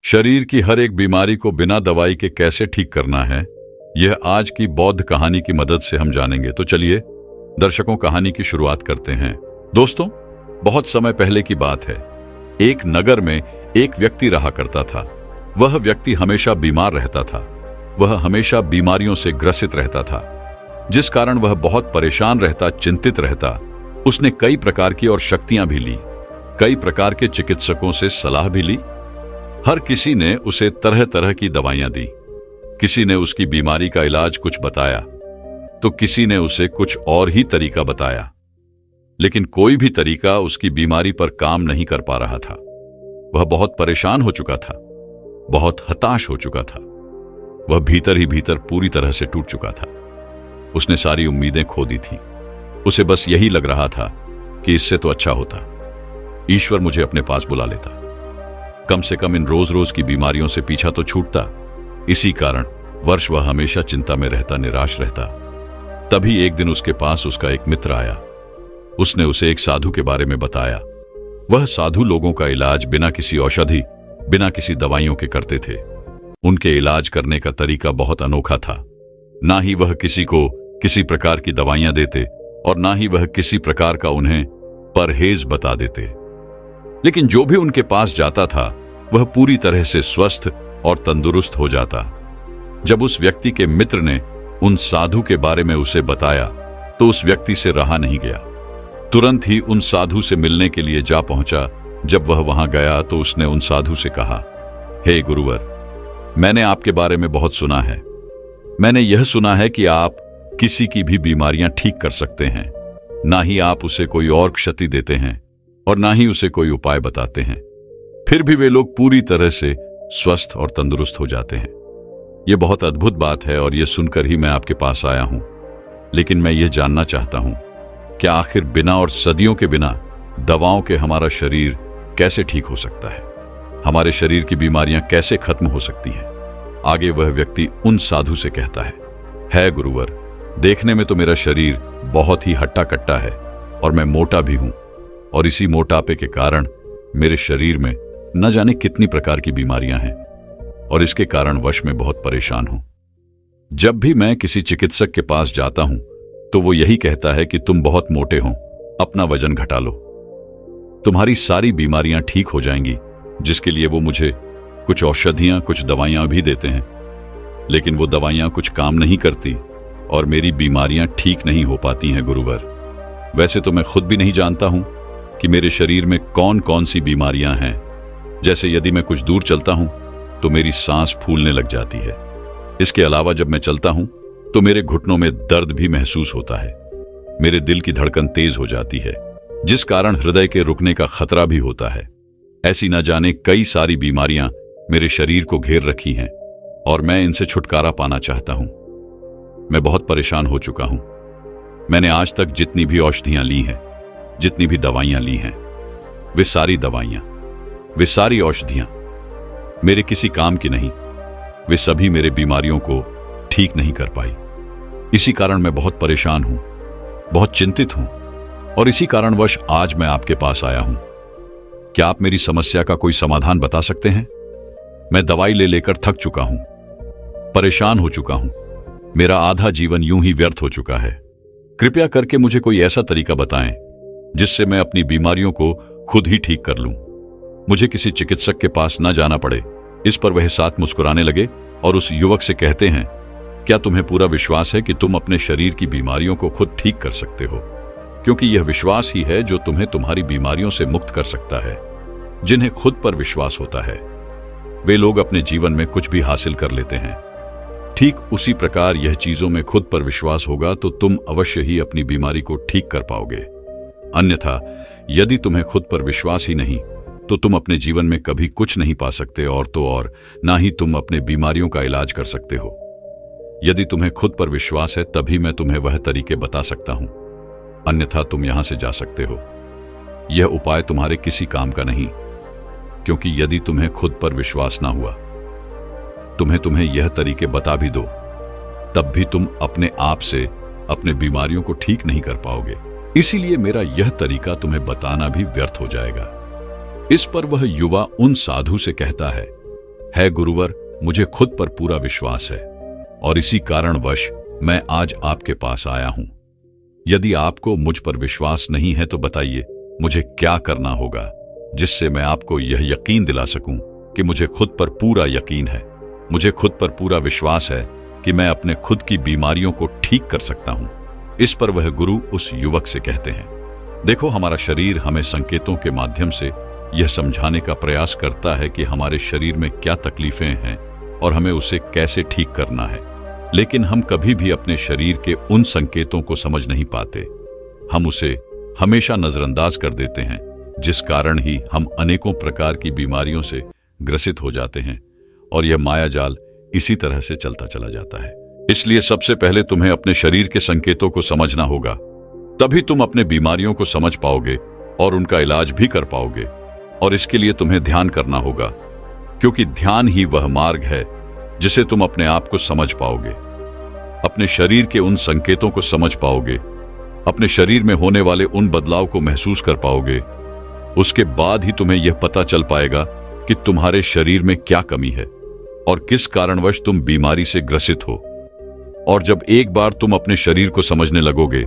शरीर की हर एक बीमारी को बिना दवाई के कैसे ठीक करना है, यह आज की बौद्ध कहानी की मदद से हम जानेंगे। तो चलिए दर्शकों, कहानी की शुरुआत करते हैं। दोस्तों, बहुत समय पहले की बात है। एक नगर में एक व्यक्ति रहा करता था। वह व्यक्ति हमेशा बीमार रहता था। वह हमेशा बीमारियों से ग्रसित रहता था, जिस कारण वह बहुत परेशान रहता, चिंतित रहता। उसने कई प्रकार की और शक्तियां भी ली, कई प्रकार के चिकित्सकों से सलाह भी ली। हर किसी ने उसे तरह तरह की दवाइयां दी। किसी ने उसकी बीमारी का इलाज कुछ बताया, तो किसी ने उसे कुछ और ही तरीका बताया, लेकिन कोई भी तरीका उसकी बीमारी पर काम नहीं कर पा रहा था। वह बहुत परेशान हो चुका था, बहुत हताश हो चुका था। वह भीतर ही भीतर पूरी तरह से टूट चुका था। उसने सारी उम्मीदें खो दी थी। उसे बस यही लग रहा था कि इससे तो अच्छा होता ईश्वर मुझे अपने पास बुला लेता, कम से कम इन रोज रोज की बीमारियों से पीछा तो छूटता। इसी कारण वर्ष वह हमेशा चिंता में रहता, निराश रहता। तभी एक दिन उसके पास उसका एक मित्र आया। उसने उसे एक साधु के बारे में बताया। वह साधु लोगों का इलाज बिना किसी औषधि, बिना किसी दवाइयों के करते थे। उनके इलाज करने का तरीका बहुत अनोखा था। ना ही वह किसी को किसी प्रकार की दवाइयां देते और ना ही वह किसी प्रकार का उन्हें परहेज बता देते, लेकिन जो भी उनके पास जाता था वह पूरी तरह से स्वस्थ और तंदुरुस्त हो जाता। जब उस व्यक्ति के मित्र ने उन साधु के बारे में उसे बताया तो उस व्यक्ति से रहा नहीं गया। तुरंत ही उन साधु से मिलने के लिए जा पहुंचा। जब वह वहां गया तो उसने उन साधु से कहा, हे गुरुवर, मैंने आपके बारे में बहुत सुना है। मैंने यह सुना है कि आप किसी की भी बीमारियां ठीक कर सकते हैं। ना ही आप उसे कोई और क्षति देते हैं और ना ही उसे कोई उपाय बताते हैं, फिर भी वे लोग पूरी तरह से स्वस्थ और तंदुरुस्त हो जाते हैं। यह बहुत अद्भुत बात है और यह सुनकर ही मैं आपके पास आया हूं। लेकिन मैं यह जानना चाहता हूं, क्या आखिर बिना और सदियों के बिना दवाओं के हमारा शरीर कैसे ठीक हो सकता है? हमारे शरीर की बीमारियां कैसे खत्म हो सकती हैं? आगे वह व्यक्ति उन साधु से कहता है गुरुवर, देखने में तो मेरा शरीर बहुत ही हट्टा कट्टा है और मैं मोटा भी हूं, और इसी मोटापे के कारण मेरे शरीर में न जाने कितनी प्रकार की बीमारियां हैं और इसके कारण वश में बहुत परेशान हूं। जब भी मैं किसी चिकित्सक के पास जाता हूं तो वो यही कहता है कि तुम बहुत मोटे हो, अपना वजन घटा लो, तुम्हारी सारी बीमारियां ठीक हो जाएंगी। जिसके लिए वो मुझे कुछ औषधियां, कुछ दवाइयां भी देते हैं, लेकिन वो दवाइयां कुछ काम नहीं करती और मेरी बीमारियां ठीक नहीं हो पाती हैं गुरुवर। वैसे तो मैं खुद भी नहीं जानता हूं कि मेरे शरीर में कौन कौन सी बीमारियां हैं। जैसे यदि मैं कुछ दूर चलता हूं तो मेरी सांस फूलने लग जाती है। इसके अलावा जब मैं चलता हूं तो मेरे घुटनों में दर्द भी महसूस होता है। मेरे दिल की धड़कन तेज हो जाती है, जिस कारण हृदय के रुकने का खतरा भी होता है। ऐसी न जाने कई सारी बीमारियां मेरे शरीर को घेर रखी हैं और मैं इनसे छुटकारा पाना चाहता हूं। मैं बहुत परेशान हो चुका हूं। मैंने आज तक जितनी भी औषधियां ली हैं, जितनी भी दवाइयां ली हैं, वे सारी दवाइयां, वे सारी औषधियां मेरे किसी काम की नहीं। वे सभी मेरे बीमारियों को ठीक नहीं कर पाई। इसी कारण मैं बहुत परेशान हूं, बहुत चिंतित हूं और इसी कारणवश आज मैं आपके पास आया हूं। क्या आप मेरी समस्या का कोई समाधान बता सकते हैं? मैं दवाई ले लेकर थक चुका हूं, परेशान हो चुका हूं। मेरा आधा जीवन यूं ही व्यर्थ हो चुका है। कृपया करके मुझे कोई ऐसा तरीका बताएं जिससे मैं अपनी बीमारियों को खुद ही ठीक कर लूं। मुझे किसी चिकित्सक के पास न जाना पड़े। इस पर वह साथ मुस्कुराने लगे और उस युवक से कहते हैं, क्या तुम्हें पूरा विश्वास है कि तुम अपने शरीर की बीमारियों को खुद ठीक कर सकते हो? क्योंकि यह विश्वास ही है जो तुम्हें तुम्हारी बीमारियों से मुक्त कर सकता है। जिन्हें खुद पर विश्वास होता है वे लोग अपने जीवन में कुछ भी हासिल कर लेते हैं। ठीक उसी प्रकार यह चीजों में खुद पर विश्वास होगा तो तुम अवश्य ही अपनी बीमारी को ठीक कर पाओगे। अन्यथा यदि तुम्हें खुद पर विश्वास ही नहीं तो तुम अपने जीवन में कभी कुछ नहीं पा सकते और तो और ना ही तुम अपने बीमारियों का इलाज कर सकते हो। यदि तुम्हें खुद पर विश्वास है तभी मैं तुम्हें वह तरीके बता सकता हूं, अन्यथा तुम यहां से जा सकते हो। यह उपाय तुम्हारे किसी काम का नहीं, क्योंकि यदि तुम्हें खुद पर विश्वास ना हुआ तुम्हें यह तरीके बता भी दो तब भी तुम अपने आप से अपने बीमारियों को ठीक नहीं कर पाओगे। इसीलिए मेरा यह तरीका तुम्हें बताना भी व्यर्थ हो जाएगा। इस पर वह युवा उन साधु से कहता है, है गुरुवर, मुझे खुद पर पूरा विश्वास है और इसी कारणवश मैं आज आपके पास आया हूं। यदि आपको मुझ पर विश्वास नहीं है तो बताइए मुझे क्या करना होगा जिससे मैं आपको यह यकीन दिला सकूं कि मुझे खुद पर पूरा यकीन है, मुझे खुद पर पूरा विश्वास है कि मैं अपने खुद की बीमारियों को ठीक कर सकता हूं। इस पर वह गुरु उस युवक से कहते हैं, देखो, हमारा शरीर हमें संकेतों के माध्यम से यह समझाने का प्रयास करता है कि हमारे शरीर में क्या तकलीफें हैं और हमें उसे कैसे ठीक करना है, लेकिन हम कभी भी अपने शरीर के उन संकेतों को समझ नहीं पाते। हम उसे हमेशा नजरअंदाज कर देते हैं, जिस कारण ही हम अनेकों प्रकार की बीमारियों से ग्रसित हो जाते हैं और यह मायाजाल इसी तरह से चलता चला जाता है। इसलिए सबसे पहले तुम्हें अपने शरीर के संकेतों को समझना होगा, तभी तुम अपने बीमारियों को समझ पाओगे और उनका इलाज भी कर पाओगे। और इसके लिए तुम्हें ध्यान करना होगा, क्योंकि ध्यान ही वह मार्ग है जिसे तुम अपने आप को समझ पाओगे, अपने शरीर के उन संकेतों को समझ पाओगे, अपने शरीर में होने वाले उन बदलाव को महसूस कर पाओगे। उसके बाद ही तुम्हें यह पता चल पाएगा कि तुम्हारे शरीर में क्या कमी है और किस कारणवश तुम बीमारी से ग्रसित हो। और जब एक बार तुम अपने शरीर को समझने लगोगे,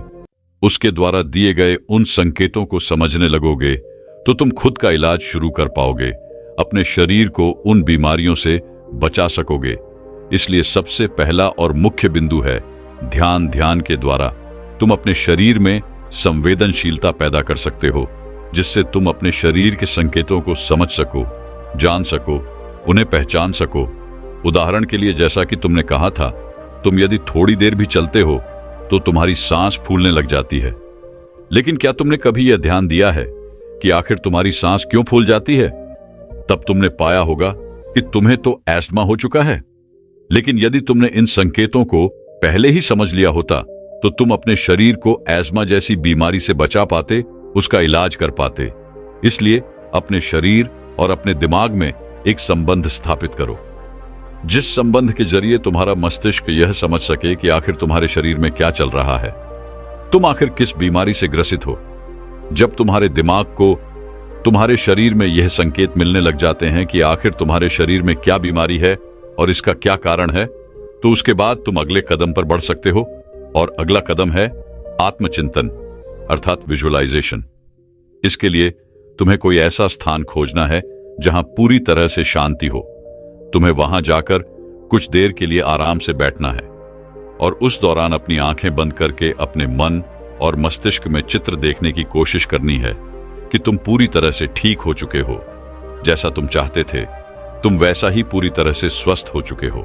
उसके द्वारा दिए गए उन संकेतों को समझने लगोगे, तो तुम खुद का इलाज शुरू कर पाओगे, अपने शरीर को उन बीमारियों से बचा सकोगे। इसलिए सबसे पहला और मुख्य बिंदु है ध्यान। ध्यान के द्वारा तुम अपने शरीर में संवेदनशीलता पैदा कर सकते हो, जिससे तुम अपने शरीर के संकेतों को समझ सको, जान सको, उन्हें पहचान सको। उदाहरण के लिए, जैसा कि तुमने कहा था, तुम यदि थोड़ी देर भी चलते हो तो तुम्हारी सांस फूलने लग जाती है। लेकिन क्या तुमने कभी यह ध्यान दिया है कि आखिर तुम्हारी सांस क्यों फूल जाती है? तब तुमने पाया होगा कि तुम्हें तो एस्मा हो चुका है। लेकिन यदि तुमने इन संकेतों को पहले ही समझ लिया होता तो तुम अपने शरीर को एस्मा जैसी बीमारी से बचा पाते, उसका इलाज कर पाते। इसलिए अपने शरीर और अपने दिमाग में एक संबंध स्थापित करो, जिस संबंध के जरिए तुम्हारा मस्तिष्क यह समझ सके कि आखिर तुम्हारे शरीर में क्या चल रहा है, तुम आखिर किस बीमारी से ग्रसित हो। जब तुम्हारे दिमाग को तुम्हारे शरीर में यह संकेत मिलने लग जाते हैं कि आखिर तुम्हारे शरीर में क्या बीमारी है और इसका क्या कारण है, तो उसके बाद तुम अगले कदम पर बढ़ सकते हो। और अगला कदम है आत्मचिंतन, अर्थात विजुअलाइजेशन। इसके लिए तुम्हें कोई ऐसा स्थान खोजना है जहां पूरी तरह से शांति हो। तुम्हें वहां जाकर कुछ देर के लिए आराम से बैठना है और उस दौरान अपनी आंखें बंद करके अपने मन और मस्तिष्क में चित्र देखने की कोशिश करनी है कि तुम पूरी तरह से ठीक हो चुके हो, जैसा तुम चाहते थे, तुम वैसा ही पूरी तरह से स्वस्थ हो चुके हो।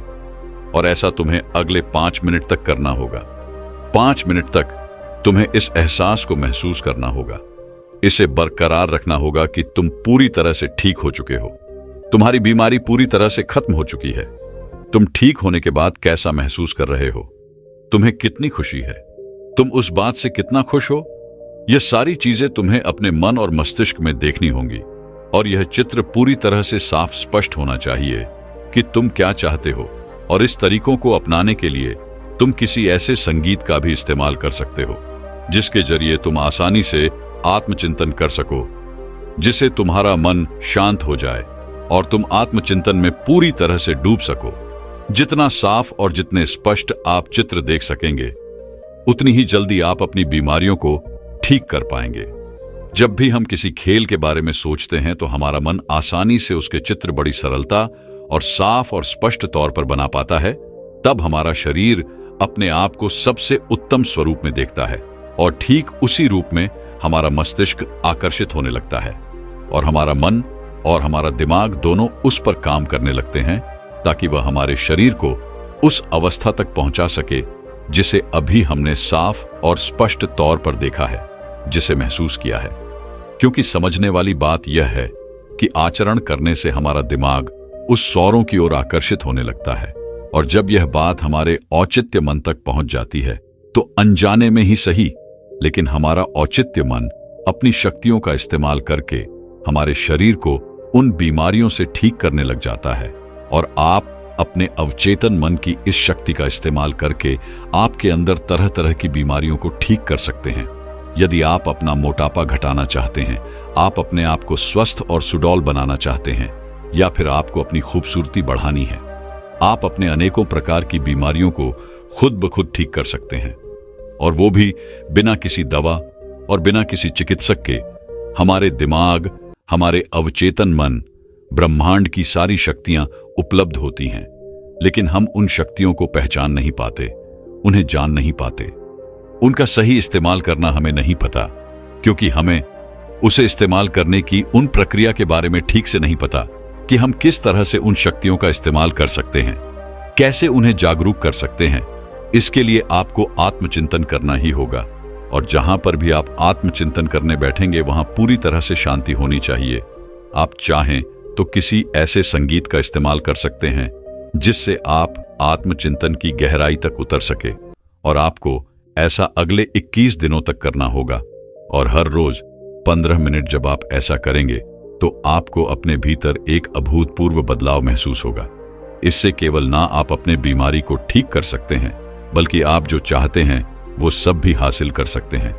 और ऐसा तुम्हें अगले 5 मिनट तक करना होगा। 5 मिनट तक तुम्हें इस एहसास को महसूस करना होगा, इसे बरकरार रखना होगा कि तुम पूरी तरह से ठीक हो चुके हो, तुम्हारी बीमारी पूरी तरह से खत्म हो चुकी है। तुम ठीक होने के बाद कैसा महसूस कर रहे हो, तुम्हें कितनी खुशी है, तुम उस बात से कितना खुश हो, यह सारी चीजें तुम्हें अपने मन और मस्तिष्क में देखनी होंगी। और यह चित्र पूरी तरह से साफ स्पष्ट होना चाहिए कि तुम क्या चाहते हो। और इस तरीकों को अपनाने के लिए तुम किसी ऐसे संगीत का भी इस्तेमाल कर सकते हो जिसके जरिए तुम आसानी से आत्मचिंतन कर सको, जिससे तुम्हारा मन शांत हो जाए और तुम आत्मचिंतन में पूरी तरह से डूब सको। जितना साफ और जितने स्पष्ट आप चित्र देख सकेंगे, उतनी ही जल्दी आप अपनी बीमारियों को ठीक कर पाएंगे। जब भी हम किसी खेल के बारे में सोचते हैं तो हमारा मन आसानी से उसके चित्र बड़ी सरलता और साफ और स्पष्ट तौर पर बना पाता है। तब हमारा शरीर अपने आप को सबसे उत्तम स्वरूप में देखता है और ठीक उसी रूप में हमारा मस्तिष्क आकर्षित होने लगता है और हमारा मन और हमारा दिमाग दोनों उस पर काम करने लगते हैं ताकि वह हमारे शरीर को उस अवस्था तक पहुंचा सके जिसे अभी हमने साफ और स्पष्ट तौर पर देखा है, जिसे महसूस किया है। क्योंकि समझने वाली बात यह है कि आचरण करने से हमारा दिमाग उस सौरों की ओर आकर्षित होने लगता है और जब यह बात हमारे औचित्य मन तक पहुंच जाती है तो अनजाने में ही सही, लेकिन हमारा औचित्य मन अपनी शक्तियों का इस्तेमाल करके हमारे शरीर को उन बीमारियों से ठीक करने लग जाता है। और आप अपने अवचेतन मन की इस शक्ति का इस्तेमाल करके आपके अंदर तरह तरह की बीमारियों को ठीक कर सकते हैं। यदि आप अपना मोटापा घटाना चाहते हैं, आप अपने आप को स्वस्थ और सुडौल बनाना चाहते हैं, या फिर आपको अपनी खूबसूरती बढ़ानी है। आप अपने अनेकों प्रकार की बीमारियों को खुद ब खुद ठीक कर सकते हैं, और वो भी बिना किसी दवा और बिना किसी चिकित्सक के। हमारे दिमाग, हमारे अवचेतन मन, ब्रह्मांड की सारी शक्तियां उपलब्ध होती हैं, लेकिन हम उन शक्तियों को पहचान नहीं पाते, उन्हें जान नहीं पाते। उनका सही इस्तेमाल करना हमें नहीं पता, क्योंकि हमें उसे इस्तेमाल करने की उन प्रक्रिया के बारे में ठीक से नहीं पता कि हम किस तरह से उन शक्तियों का इस्तेमाल कर सकते हैं, कैसे उन्हें जागरूक कर सकते हैं। इसके लिए आपको आत्मचिंतन करना ही होगा, और जहां पर भी आप आत्मचिंतन करने बैठेंगे वहां पूरी तरह से शांति होनी चाहिए। आप चाहें तो किसी ऐसे संगीत का इस्तेमाल कर सकते हैं जिससे आप आत्मचिंतन की गहराई तक उतर सके, और आपको ऐसा अगले 21 दिनों तक करना होगा। और हर रोज 15 मिनट जब आप ऐसा करेंगे तो आपको अपने भीतर एक अभूतपूर्व बदलाव महसूस होगा। इससे केवल ना आप अपने बीमारी को ठीक कर सकते हैं, बल्कि आप जो चाहते हैं वो सब भी हासिल कर सकते हैं।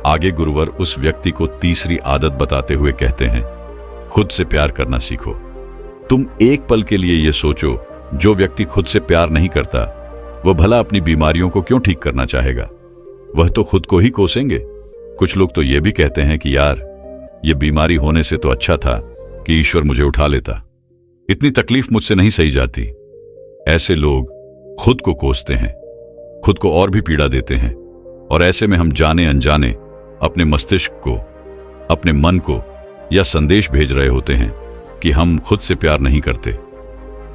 आगे गुरुवर उस व्यक्ति को तीसरी आदत बताते हुए कहते हैं, खुद से प्यार करना सीखो। तुम एक पल के लिए यह सोचो, जो व्यक्ति खुद से प्यार नहीं करता वह भला अपनी बीमारियों को क्यों ठीक करना चाहेगा? वह तो खुद को ही कोसेंगे। कुछ लोग तो यह भी कहते हैं कि यार, यह बीमारी होने से तो अच्छा था कि ईश्वर मुझे उठा लेता, इतनी तकलीफ मुझसे नहीं सही जाती। ऐसे लोग खुद को कोसते हैं, खुद को और भी पीड़ा देते हैं, और ऐसे में हम जाने अनजाने अपने मस्तिष्क को, अपने मन को यह संदेश भेज रहे होते हैं कि हम खुद से प्यार नहीं करते,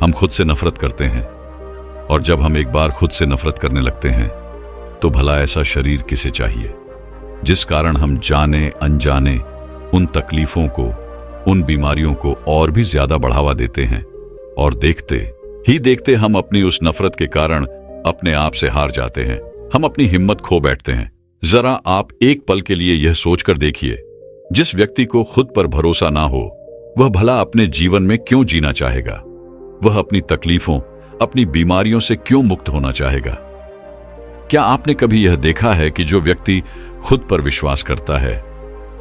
हम खुद से नफरत करते हैं। और जब हम एक बार खुद से नफरत करने लगते हैं तो भला ऐसा शरीर किसे चाहिए, जिस कारण हम जाने अनजाने उन तकलीफों को, उन बीमारियों को और भी ज्यादा बढ़ावा देते हैं। और देखते ही देखते हम अपनी उस नफरत के कारण अपने आप से हार जाते हैं, हम अपनी हिम्मत खो बैठते हैं। जरा आप एक पल के लिए यह सोचकर देखिए, जिस व्यक्ति को खुद पर भरोसा ना हो वह भला अपने जीवन में क्यों जीना चाहेगा? वह अपनी तकलीफों, अपनी बीमारियों से क्यों मुक्त होना चाहेगा? क्या आपने कभी यह देखा है कि जो व्यक्ति खुद पर विश्वास करता है,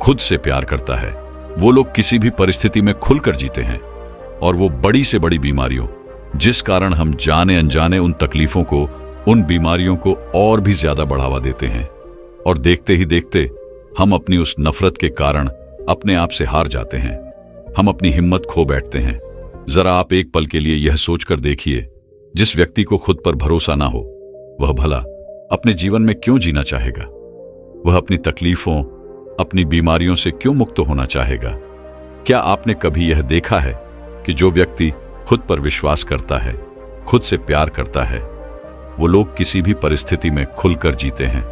खुद से प्यार करता है, वो लोग किसी भी परिस्थिति में खुलकर जीते हैं, और वो बड़ी से बड़ी बीमारियों, जिस कारण हम जाने अनजाने उन तकलीफों को, उन बीमारियों को और भी ज्यादा बढ़ावा देते हैं, और देखते ही देखते हम अपनी उस नफरत के कारण अपने आप से हार जाते हैं, हम अपनी हिम्मत खो बैठते हैं। जरा आप एक पल के लिए यह सोचकर देखिए, जिस व्यक्ति को खुद पर भरोसा ना हो वह भला अपने जीवन में क्यों जीना चाहेगा? वह अपनी तकलीफों, अपनी बीमारियों से क्यों मुक्त होना चाहेगा? क्या आपने कभी यह देखा है कि जो व्यक्ति खुद पर विश्वास करता है, खुद से प्यार करता है, वो लोग किसी भी परिस्थिति में खुलकर जीते हैं,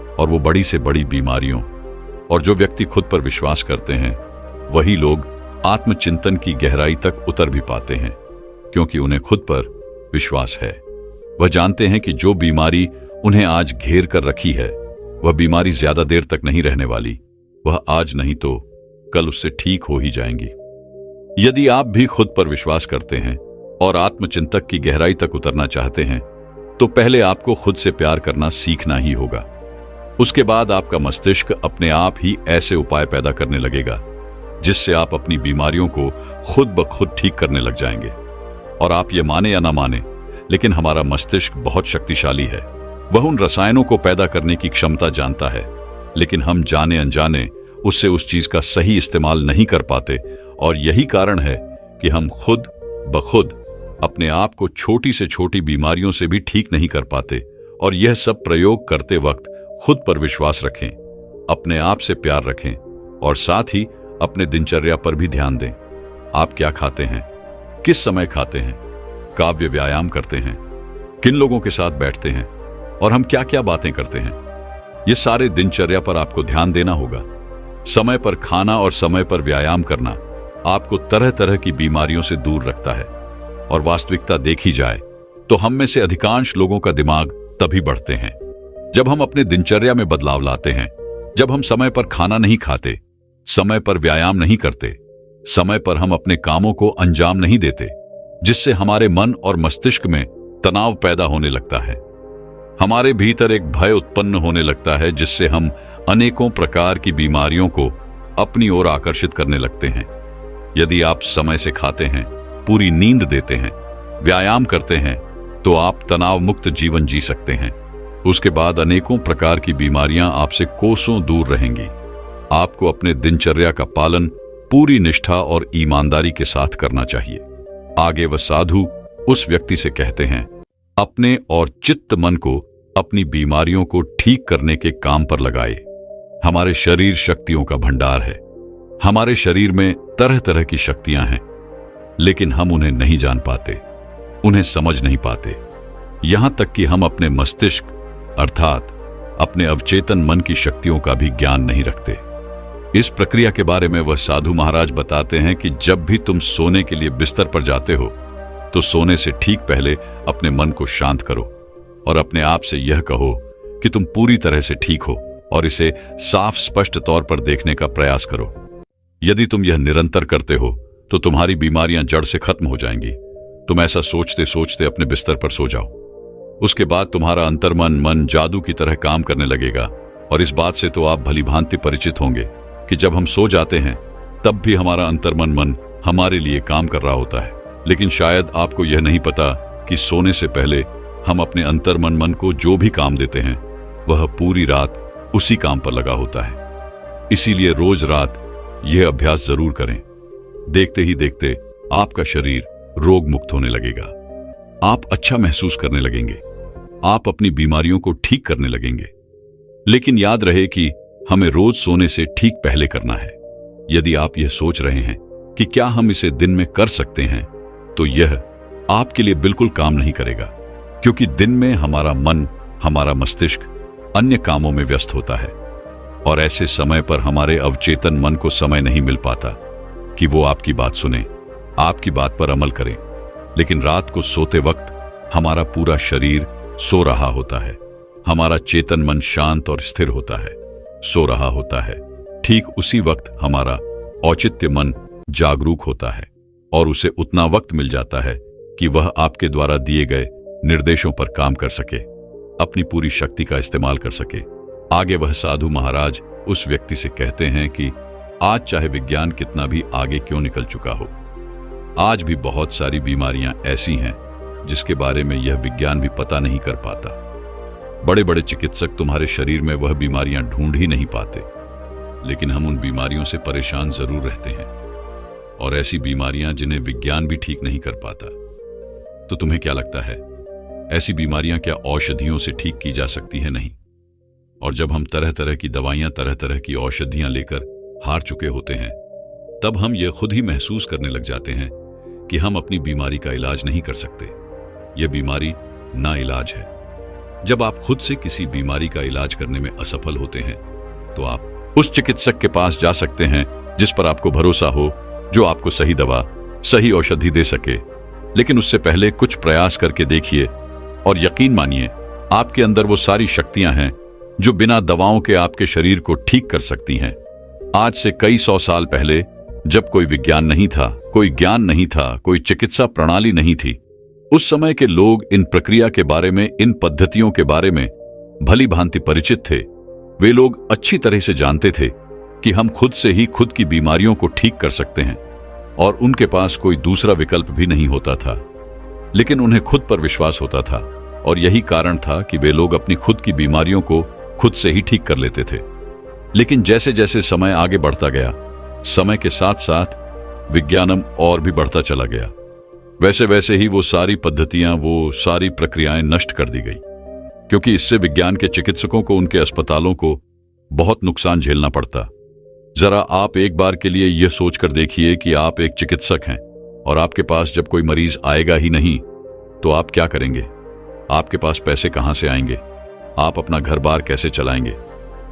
और वो बड़ी से बड़ी बीमारियों, और जो व्यक्ति खुद पर विश्वास करते हैं वही लोग आत्मचिंतन की गहराई तक उतर भी पाते हैं, क्योंकि उन्हें खुद पर विश्वास है। वह जानते हैं कि जो बीमारी उन्हें आज घेर कर रखी है वह बीमारी ज्यादा देर तक नहीं रहने वाली, वह आज नहीं तो कल उससे ठीक हो ही जाएंगी। यदि आप भी खुद पर विश्वास करते हैं और आत्मचिंतक की गहराई तक उतरना चाहते हैं तो पहले आपको खुद से प्यार करना सीखना ही होगा। उसके बाद आपका मस्तिष्क अपने आप ही ऐसे उपाय पैदा करने लगेगा जिससे आप अपनी बीमारियों को खुद ब खुद ठीक करने लग जाएंगे। और आप ये माने या ना माने, लेकिन हमारा मस्तिष्क बहुत शक्तिशाली है। वह उन रसायनों को पैदा करने की क्षमता जानता है, लेकिन हम जाने अनजाने उससे उस चीज का सही इस्तेमाल नहीं कर पाते। और यही कारण है कि हम खुद ब खुद अपने आप को छोटी से छोटी बीमारियों से भी ठीक नहीं कर पाते। और यह सब प्रयोग करते वक्त खुद पर विश्वास रखें, अपने आप से प्यार रखें, और साथ ही अपने दिनचर्या पर भी ध्यान दें। आप क्या खाते हैं, किस समय खाते हैं, काव्य व्यायाम करते हैं, किन लोगों के साथ बैठते हैं, और हम क्या क्या बातें करते हैं, ये सारे दिनचर्या पर आपको ध्यान देना होगा। समय पर खाना और समय पर व्यायाम करना आपको तरह तरह की बीमारियों से दूर रखता है। और वास्तविकता देखी जाए तो हम में से अधिकांश लोगों का दिमाग तभी बढ़ते हैं जब हम अपने दिनचर्या में बदलाव लाते हैं, जब हम समय पर खाना नहीं खाते, समय पर व्यायाम नहीं करते, समय पर हम अपने कामों को अंजाम नहीं देते, जिससे हमारे मन और मस्तिष्क में तनाव पैदा होने लगता है। हमारे भीतर एक भय उत्पन्न होने लगता है जिससे हम अनेकों प्रकार की बीमारियों को अपनी ओर आकर्षित करने लगते हैं। यदि आप समय से खाते हैं, पूरी नींद देते हैं, व्यायाम करते हैं, तो आप तनाव मुक्त जीवन जी सकते हैं। उसके बाद अनेकों प्रकार की बीमारियां आपसे कोसों दूर रहेंगी। आपको अपने दिनचर्या का पालन पूरी निष्ठा और ईमानदारी के साथ करना चाहिए। आगे वह साधु उस व्यक्ति से कहते हैं, अपने और चित्त मन को अपनी बीमारियों को ठीक करने के काम पर लगाए। हमारे शरीर शक्तियों का भंडार है। हमारे शरीर में तरह तरह की शक्तियां हैं, लेकिन हम उन्हें नहीं जान पाते, उन्हें समझ नहीं पाते। यहां तक कि हम अपने मस्तिष्क अर्थात अपने अवचेतन मन की शक्तियों का भी ज्ञान नहीं रखते। इस प्रक्रिया के बारे में वह साधु महाराज बताते हैं कि जब भी तुम सोने के लिए बिस्तर पर जाते हो, तो सोने से ठीक पहले अपने मन को शांत करो और अपने आप से यह कहो कि तुम पूरी तरह से ठीक हो और इसे साफ स्पष्ट तौर पर देखने का प्रयास करो। यदि तुम यह निरंतर करते हो तो तुम्हारी बीमारियां जड़ से खत्म हो जाएंगी। तुम ऐसा सोचते सोचते अपने बिस्तर पर सो जाओ। उसके बाद तुम्हारा अंतर्मन मन जादू की तरह काम करने लगेगा। और इस बात से तो आप भली भांति परिचित होंगे कि जब हम सो जाते हैं तब भी हमारा अंतर्मन मन हमारे लिए काम कर रहा होता है। लेकिन शायद आपको यह नहीं पता कि सोने से पहले हम अपने अंतर्मन मन को जो भी काम देते हैं वह पूरी रात उसी काम पर लगा होता है। इसीलिए रोज रात यह अभ्यास जरूर करें। देखते ही देखते आपका शरीर रोग मुक्त होने लगेगा। आप अच्छा महसूस करने लगेंगे। आप अपनी बीमारियों को ठीक करने लगेंगे। लेकिन याद रहे कि हमें रोज सोने से ठीक पहले करना है। यदि आप यह सोच रहे हैं कि क्या हम इसे दिन में कर सकते हैं, तो यह आपके लिए बिल्कुल काम नहीं करेगा, क्योंकि दिन में हमारा मन, हमारा मस्तिष्क अन्य कामों में व्यस्त होता है और ऐसे समय पर हमारे अवचेतन मन को समय नहीं मिल पाता कि वो आपकी बात सुने, आपकी बात पर अमल करें। लेकिन रात को सोते वक्त हमारा पूरा शरीर सो रहा होता है, हमारा चेतन मन शांत और स्थिर होता है, सो रहा होता है। ठीक उसी वक्त हमारा औचित्य मन जागरूक होता है और उसे उतना वक्त मिल जाता है कि वह आपके द्वारा दिए गए निर्देशों पर काम कर सके, अपनी पूरी शक्ति का इस्तेमाल कर सके। आगे वह साधु महाराज उस व्यक्ति से कहते हैं कि आज चाहे विज्ञान कितना भी आगे क्यों निकल चुका हो, आज भी बहुत सारी बीमारियां ऐसी हैं जिसके बारे में यह विज्ञान भी पता नहीं कर पाता। बड़े बड़े चिकित्सक तुम्हारे शरीर में वह बीमारियां ढूंढ ही नहीं पाते, लेकिन हम उन बीमारियों से परेशान जरूर रहते हैं, और ऐसी बीमारियां जिन्हें विज्ञान भी ठीक नहीं कर पाता। तो तुम्हें क्या लगता है, ऐसी बीमारियां क्या औषधियों से ठीक की जा सकती है? नहीं। और जब हम तरह तरह की दवाइयां, तरह तरह की औषधियां लेकर हार चुके होते हैं, तब हम यह खुद ही महसूस करने लग जाते हैं कि हम अपनी बीमारी का इलाज नहीं कर सकते। यह बीमारी ना इलाज है। जब आप खुद से किसी बीमारी का इलाज करने में असफल होते हैं, तो आप उस चिकित्सक के पास जा सकते हैं जिस पर आपको भरोसा हो, जो आपको सही दवा, सही औषधि दे सके। लेकिन उससे पहले कुछ प्रयास करके देखिए और यकीन मानिए, आपके अंदर वो सारी शक्तियां हैं जो बिना दवाओं के आपके शरीर को ठीक कर सकती हैं। आज से कई 100 साल पहले, जब कोई विज्ञान नहीं था, कोई ज्ञान नहीं था, कोई चिकित्सा प्रणाली नहीं थी, उस समय के लोग इन प्रक्रिया के बारे में, इन पद्धतियों के बारे में भली भांति परिचित थे। वे लोग अच्छी तरह से जानते थे कि हम खुद से ही खुद की बीमारियों को ठीक कर सकते हैं, और उनके पास कोई दूसरा विकल्प भी नहीं होता था। लेकिन उन्हें खुद पर विश्वास होता था, और यही कारण था कि वे लोग अपनी खुद की बीमारियों को खुद से ही ठीक कर लेते थे। लेकिन जैसे जैसे समय आगे बढ़ता गया, समय के साथ साथ विज्ञानम और भी बढ़ता चला गया, वैसे वैसे ही वो सारी पद्धतियां, वो सारी प्रक्रियाएं नष्ट कर दी गई, क्योंकि इससे विज्ञान के चिकित्सकों को, उनके अस्पतालों को बहुत नुकसान झेलना पड़ता। जरा आप एक बार के लिए यह सोचकर देखिए कि आप एक चिकित्सक हैं और आपके पास जब कोई मरीज आएगा ही नहीं, तो आप क्या करेंगे? आपके पास पैसे कहां से आएंगे? आप अपना घर बार कैसे चलाएंगे?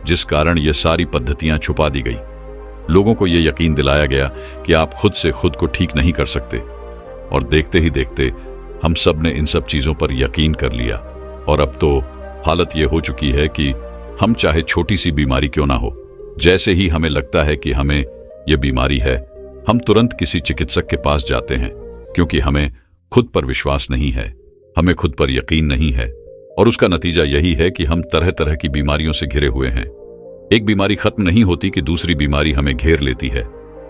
जिस कारण यह सारी पद्धतियां छुपा दी गई। लोगों को यह यकीन दिलाया गया कि आप खुद से खुद को ठीक नहीं कर सकते, और देखते ही देखते हम सब ने इन सब चीजों पर यकीन कर लिया। और अब तो हालत यह हो चुकी है कि हम चाहे छोटी सी बीमारी क्यों ना हो, जैसे ही हमें लगता है कि हमें यह बीमारी है, हम तुरंत किसी चिकित्सक के पास जाते हैं, क्योंकि हमें खुद पर विश्वास नहीं है, हमें खुद पर यकीन नहीं है। और उसका नतीजा यही है कि हम तरह तरह की बीमारियों से घिरे हुए हैं। एक बीमारी खत्म नहीं होती कि दूसरी बीमारी हमें घेर लेती है,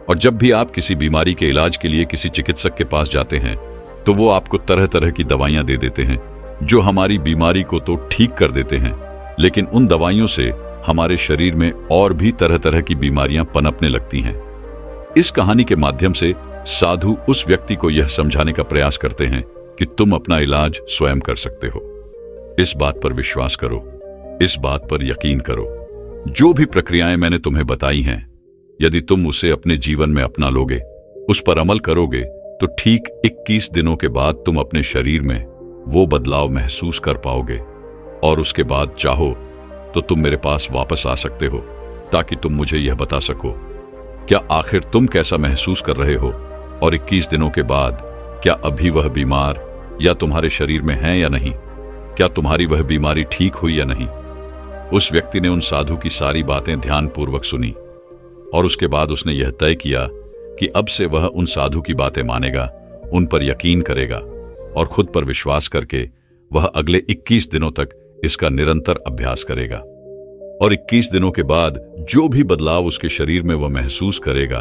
और जब भी आप किसी बीमारी के इलाज के लिए किसी चिकित्सक के पास जाते हैं तो वो आपको तरह तरह की दवाइयां दे देते हैं जो हमारी बीमारी को तो ठीक कर देते हैं, लेकिन उन दवाइयों से हमारे शरीर में और भी तरह तरह की बीमारियां पनपने लगती हैं। इस कहानी के माध्यम से साधु उस व्यक्ति को यह समझाने का प्रयास करते हैं कि तुम अपना इलाज स्वयं कर सकते हो। इस बात पर विश्वास करो, इस बात पर यकीन करो। जो भी प्रक्रियाएं मैंने तुम्हें बताई हैं, यदि तुम उसे अपने जीवन में अपना लोगे, उस पर अमल करोगे, तो ठीक 21 दिनों के बाद तुम अपने शरीर में वो बदलाव महसूस कर पाओगे और उसके बाद चाहो तो तुम मेरे पास वापस आ सकते हो ताकि तुम मुझे यह बता सको क्या आखिर तुम कैसा महसूस कर रहे हो और 21 दिनों के बाद क्या अभी वह बीमार या तुम्हारे शरीर में है या नहीं, क्या तुम्हारी वह बीमारी ठीक हुई या नहीं। उस व्यक्ति ने उन साधु की सारी बातें ध्यानपूर्वक सुनी और उसके बाद उसने यह तय किया कि अब से वह उन साधु की बातें मानेगा, उन पर यकीन करेगा और खुद पर विश्वास करके वह अगले 21 दिनों तक इसका निरंतर अभ्यास करेगा। और 21 दिनों के बाद जो भी बदलाव उसके शरीर में वह महसूस करेगा,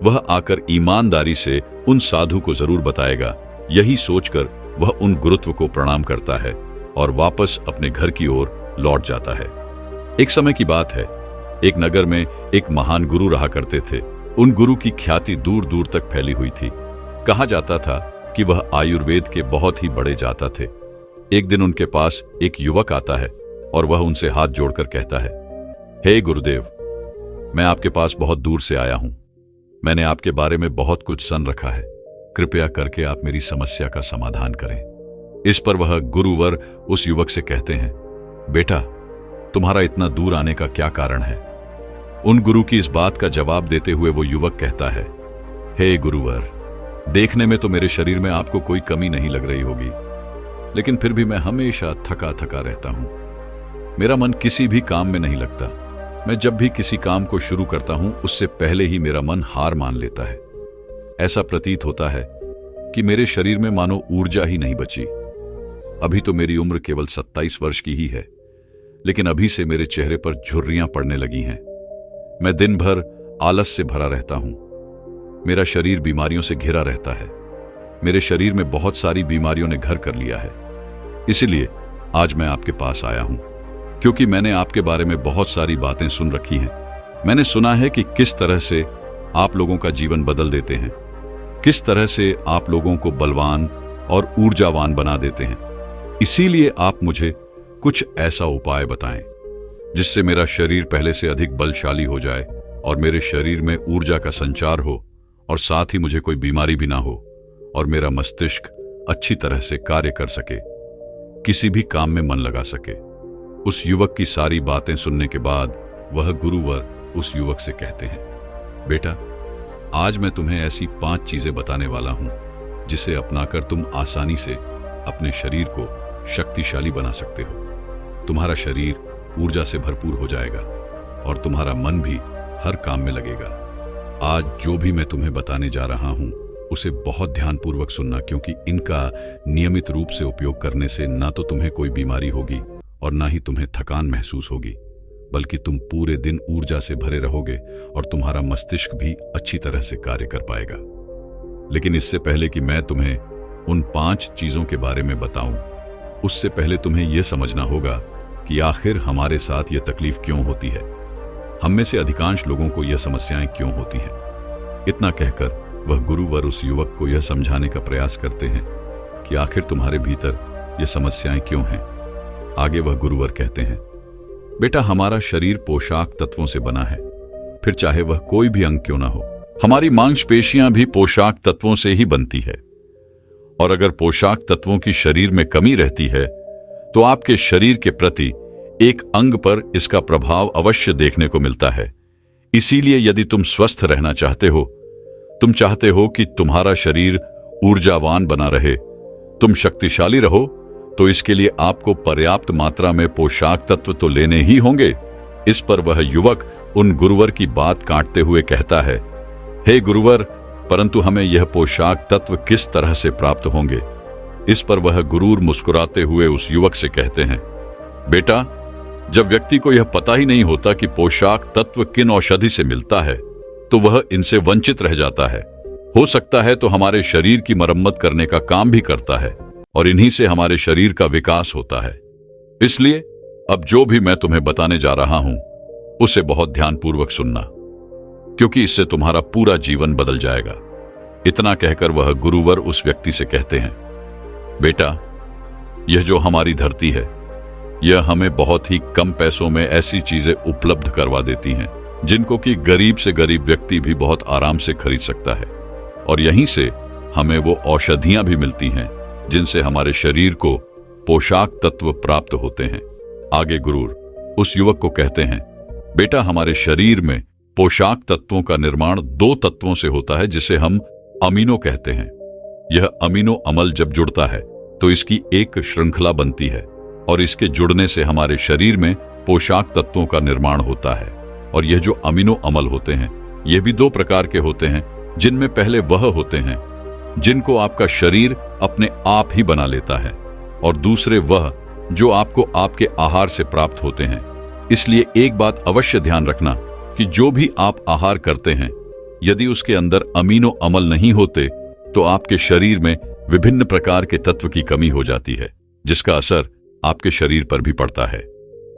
वह आकर ईमानदारी से उन साधु को जरूर बताएगा। यही सोचकर वह उन गुरुत्व को प्रणाम करता है और वापस अपने घर की ओर लौट जाता है। एक समय की बात है, एक नगर में एक महान गुरु रहा करते थे। उन गुरु की ख्याति दूर दूर तक फैली हुई थी। कहा जाता था कि वह आयुर्वेद के बहुत ही बड़े जाता थे। एक दिन उनके पास एक युवक आता है और वह उनसे हाथ जोड़कर कहता है, हे गुरुदेव, मैं आपके पास बहुत दूर से आया हूं। मैंने आपके बारे में बहुत कुछ सुन रखा है। कृपया करके आप मेरी समस्या का समाधान करें। इस पर वह गुरुवर उस युवक से कहते हैं, बेटा, तुम्हारा इतना दूर आने का क्या कारण है। उन गुरु की इस बात का जवाब देते हुए वो युवक कहता है, हे गुरुवर, देखने में तो मेरे शरीर में आपको कोई कमी नहीं लग रही होगी, लेकिन फिर भी मैं हमेशा थका थका रहता हूं। मेरा मन किसी भी काम में नहीं लगता। मैं जब भी किसी काम को शुरू करता हूं, उससे पहले ही मेरा मन हार मान लेता है। ऐसा प्रतीत होता है कि मेरे शरीर में मानो ऊर्जा ही नहीं बची। अभी तो मेरी उम्र केवल 27 वर्ष की ही है, लेकिन अभी से मेरे चेहरे पर झुर्रियां पड़ने लगी हैं। मैं दिन भर आलस से भरा रहता हूं। मेरा शरीर बीमारियों से घिरा रहता है। मेरे शरीर में बहुत सारी बीमारियों ने घर कर लिया है। इसलिए आज मैं आपके पास आया हूं, क्योंकि मैंने आपके बारे में बहुत सारी बातें सुन रखी हैं। मैंने सुना है कि किस तरह से आप लोगों का जीवन बदल देते हैं, किस तरह से आप लोगों को बलवान और ऊर्जावान बना देते हैं। इसीलिए आप मुझे कुछ ऐसा उपाय बताएं जिससे मेरा शरीर पहले से अधिक बलशाली हो जाए और मेरे शरीर में ऊर्जा का संचार हो और साथ ही मुझे कोई बीमारी भी ना हो और मेरा मस्तिष्क अच्छी तरह से कार्य कर सके, किसी भी काम में मन लगा सके। उस युवक की सारी बातें सुनने के बाद वह गुरुवर उस युवक से कहते हैं, बेटा, आज मैं तुम्हें ऐसी 5 चीजें बताने वाला हूं जिसे अपनाकर तुम आसानी से अपने शरीर को शक्तिशाली बना सकते हो। तुम्हारा शरीर ऊर्जा से भरपूर हो जाएगा और तुम्हारा मन भी हर काम में लगेगा। आज जो भी मैं तुम्हें बताने जा रहा हूं उसे बहुत ध्यानपूर्वक सुनना, क्योंकि इनका नियमित रूप से उपयोग करने से ना तो तुम्हें कोई बीमारी होगी और ना ही तुम्हें थकान महसूस होगी, बल्कि तुम पूरे दिन ऊर्जा से भरे रहोगे और तुम्हारा मस्तिष्क भी अच्छी तरह से कार्य कर पाएगा। लेकिन इससे पहले कि मैं तुम्हें उन 5 चीजों के बारे में बताऊं, उससे पहले तुम्हें यह समझना होगा कि आखिर हमारे साथ यह तकलीफ क्यों होती है। हम में से अधिकांश लोगों को यह समस्याएं क्यों होती हैं। इतना कहकर वह गुरुवर उस युवक को यह समझाने का प्रयास करते हैं कि आखिर तुम्हारे भीतर यह समस्याएं क्यों हैं। आगे वह गुरुवर कहते हैं, बेटा, हमारा शरीर पोशाक तत्वों से बना है, फिर चाहे वह कोई भी अंग क्यों ना हो। हमारी मांसपेशियां भी पोशाक तत्वों से ही बनती है, और अगर पोशाक तत्वों की शरीर में कमी रहती है तो आपके शरीर के प्रति एक अंग पर इसका प्रभाव अवश्य देखने को मिलता है। इसीलिए यदि तुम स्वस्थ रहना चाहते हो, तुम चाहते हो कि तुम्हारा शरीर ऊर्जावान बना रहे, तुम शक्तिशाली रहो, तो इसके लिए आपको पर्याप्त मात्रा में पोशाक तत्व तो लेने ही होंगे। इस पर वह युवक उन गुरुवर की बात काटते हुए कहता है, हे गुरुवर, परंतु हमें यह पोशाक तत्व किस तरह से प्राप्त होंगे। इस पर वह गुरूर मुस्कुराते हुए उस युवक से कहते हैं, बेटा, जब व्यक्ति को यह पता ही नहीं होता कि पोशाक तत्व किन औषधि से मिलता है, तो वह इनसे वंचित रह जाता है। हो सकता है तो हमारे शरीर की मरम्मत करने का काम भी करता है और इन्हीं से हमारे शरीर का विकास होता है। इसलिए अब जो भी मैं तुम्हें बताने जा रहा हूं उसे बहुत ध्यानपूर्वक सुनना, क्योंकि इससे तुम्हारा पूरा जीवन बदल जाएगा। इतना कहकर वह गुरुवर उस व्यक्ति से कहते हैं, बेटा, यह जो हमारी धरती है यह हमें बहुत ही कम पैसों में ऐसी चीजें उपलब्ध करवा देती हैं जिनको कि गरीब से गरीब व्यक्ति भी बहुत आराम से खरीद सकता है, और यहीं से हमें वो औषधियां भी मिलती हैं जिनसे हमारे शरीर को पोषक तत्व प्राप्त होते हैं। आगे गुरुर उस युवक को कहते हैं, बेटा, हमारे शरीर में पोषक तत्वों का निर्माण 2 तत्वों से होता है जिसे हम अमीनो कहते हैं। यह अमीनो अम्ल जब जुड़ता है तो इसकी एक श्रृंखला बनती है और इसके जुड़ने से हमारे शरीर में पोषक तत्वों का निर्माण होता है। और यह जो अमीनो अम्ल होते हैं यह भी 2 प्रकार के होते हैं, जिनमें पहले वह होते हैं जिनको आपका शरीर अपने आप ही बना लेता है और दूसरे वह जो आपको आपके आहार से प्राप्त होते हैं। इसलिए एक बात अवश्य ध्यान रखना कि जो भी आप आहार करते हैं यदि उसके अंदर अमीनो अम्ल नहीं होते तो आपके शरीर में विभिन्न प्रकार के तत्व की कमी हो जाती है, जिसका असर आपके शरीर पर भी पड़ता है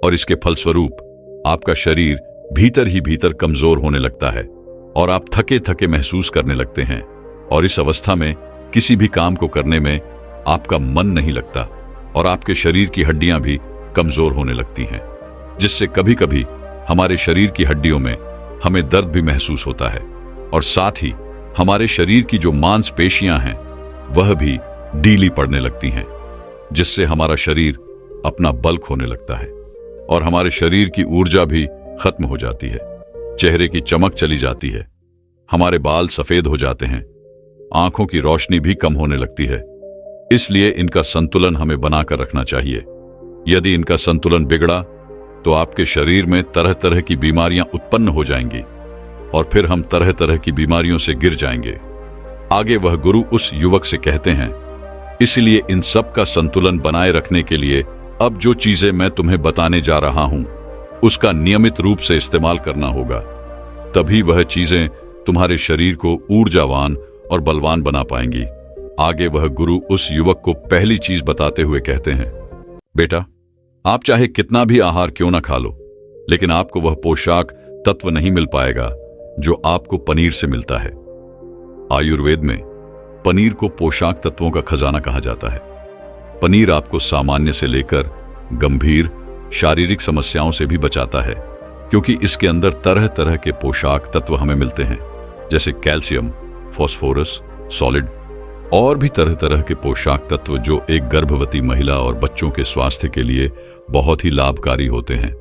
और इसके फलस्वरूप आपका शरीर भीतर ही भीतर कमजोर होने लगता है और आप थके थके महसूस करने लगते हैं और इस अवस्था में किसी भी काम को करने में आपका मन नहीं लगता और आपके शरीर की हड्डियां भी कमजोर होने लगती हैं, जिससे कभी कभी हमारे शरीर की हड्डियों में हमें दर्द भी महसूस होता है और साथ ही हमारे शरीर की जो मांसपेशियां हैं वह भी ढीली पड़ने लगती हैं, जिससे हमारा शरीर अपना बल खोने लगता है और हमारे शरीर की ऊर्जा भी खत्म हो जाती है। चेहरे की चमक चली जाती है, हमारे बाल सफेद हो जाते हैं, आंखों की रोशनी भी कम होने लगती है। इसलिए इनका संतुलन हमें बनाकर रखना चाहिए। यदि इनका संतुलन बिगड़ा तो आपके शरीर में तरह तरह की बीमारियां उत्पन्न हो जाएंगी और फिर हम तरह तरह की बीमारियों से गिर जाएंगे। आगे वह गुरु उस युवक से कहते हैं, इसलिए इन सब का संतुलन बनाए रखने के लिए अब जो चीजें मैं तुम्हें बताने जा रहा हूं उसका नियमित रूप से इस्तेमाल करना होगा, तभी वह चीजें तुम्हारे शरीर को ऊर्जावान और बलवान बना पाएंगी। आगे वह गुरु उस युवक को पहली चीज बताते हुए कहते हैं, बेटा, आप चाहे कितना भी आहार क्यों ना खा लो, लेकिन आपको वह पोषक तत्व नहीं मिल पाएगा जो आपको पनीर से मिलता है। आयुर्वेद में पनीर को पोषक तत्वों का खजाना कहा जाता है। पनीर आपको सामान्य से लेकर गंभीर शारीरिक समस्याओं से भी बचाता है, क्योंकि इसके अंदर तरह तरह के पोषक तत्व हमें मिलते हैं, जैसे कैल्शियम, फास्फोरस, सॉलिड और भी तरह तरह के पोषक तत्व जो एक गर्भवती महिला और बच्चों के स्वास्थ्य के लिए बहुत ही लाभकारी होते हैं।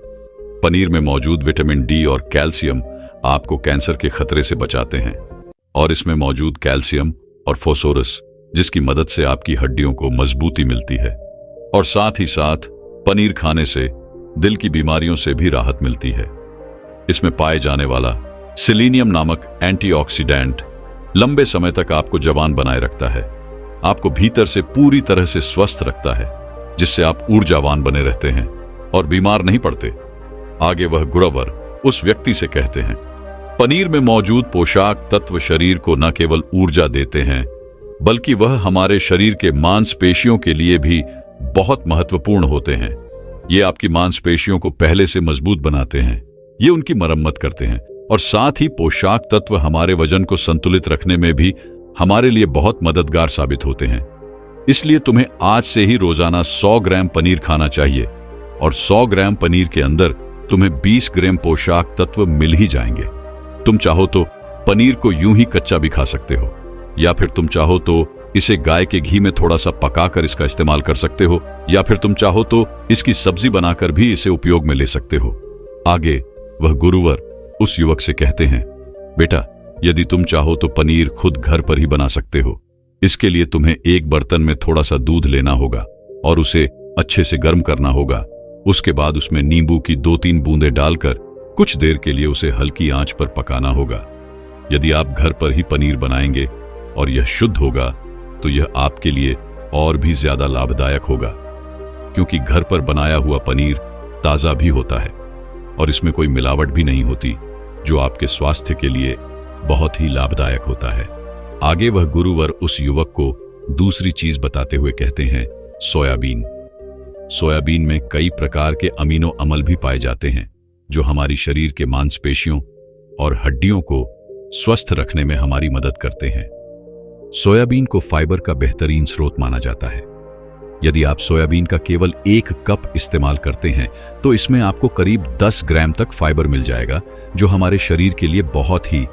पनीर में मौजूद विटामिन डी और कैल्शियम आपको कैंसर के खतरे से बचाते हैं और इसमें मौजूद कैल्शियम और फास्फोरस जिसकी मदद से आपकी हड्डियों को मजबूती मिलती है और साथ ही साथ पनीर खाने से दिल की बीमारियों से भी राहत मिलती है। इसमें पाए जाने वाला सेलेनियम नामक एंटीऑक्सीडेंट लंबे समय तक आपको जवान बनाए रखता है, आपको भीतर से पूरी तरह से स्वस्थ रखता है, जिससे आप ऊर्जावान बने रहते हैं और बीमार नहीं पड़ते। आगे वह गुरुवर उस व्यक्ति से कहते हैं, पनीर में मौजूद पोषक तत्व शरीर को न केवल ऊर्जा देते हैं बल्कि वह हमारे शरीर के मांसपेशियों के लिए भी बहुत महत्वपूर्ण होते हैं। ये आपकी मांसपेशियों को पहले से मजबूत बनाते हैं, ये उनकी मरम्मत करते हैं और साथ ही पोषक तत्व हमारे वजन को संतुलित रखने में भी हमारे लिए बहुत मददगार साबित होते हैं। इसलिए तुम्हें आज से ही रोजाना 100 ग्राम पनीर खाना चाहिए और 100 ग्राम पनीर के अंदर तुम्हें 20 ग्राम पोषक तत्व मिल ही जाएंगे। तुम चाहो तो पनीर को यूं ही कच्चा भी खा सकते हो या फिर तुम चाहो तो इसे गाय के घी में थोड़ा सा पकाकर इसका इस्तेमाल कर सकते हो या फिर तुम चाहो तो इसकी सब्जी बनाकर भी इसे उपयोग में ले सकते हो। आगे वह गुरुवर उस युवक से कहते हैं, बेटा, यदि तुम चाहो तो पनीर खुद घर पर ही बना सकते हो। इसके लिए तुम्हें एक बर्तन में थोड़ा सा दूध लेना होगा और उसे अच्छे से गर्म करना होगा। उसके बाद उसमें नींबू की 2-3 बूंदें डालकर कुछ देर के लिए उसे हल्की आंच पर पकाना होगा। यदि आप घर पर ही पनीर बनाएंगे और यह शुद्ध होगा तो यह आपके लिए और भी ज्यादा लाभदायक होगा, क्योंकि घर पर बनाया हुआ पनीर ताजा भी होता है और इसमें कोई मिलावट भी नहीं होती जो आपके स्वास्थ्य के लिए बहुत ही लाभदायक होता है। आगे वह गुरुवर उस युवक को दूसरी चीज बताते हुए कहते हैं, सोयाबीन। सोयाबीन में कई प्रकार के अमीनो अम्ल भी पाए जाते हैं जो हमारी शरीर के मांसपेशियों और हड्डियों को स्वस्थ रखने में हमारी मदद करते हैं। सोयाबीन को फाइबर का बेहतरीन स्रोत माना जाता है। यदि आप सोयाबीन का केवल 1 कप इस्तेमाल करते हैं तो इसमें आपको करीब 10 ग्राम तक फाइबर मिल जाएगा, जो हमारे शरीर के लिए बहुत ही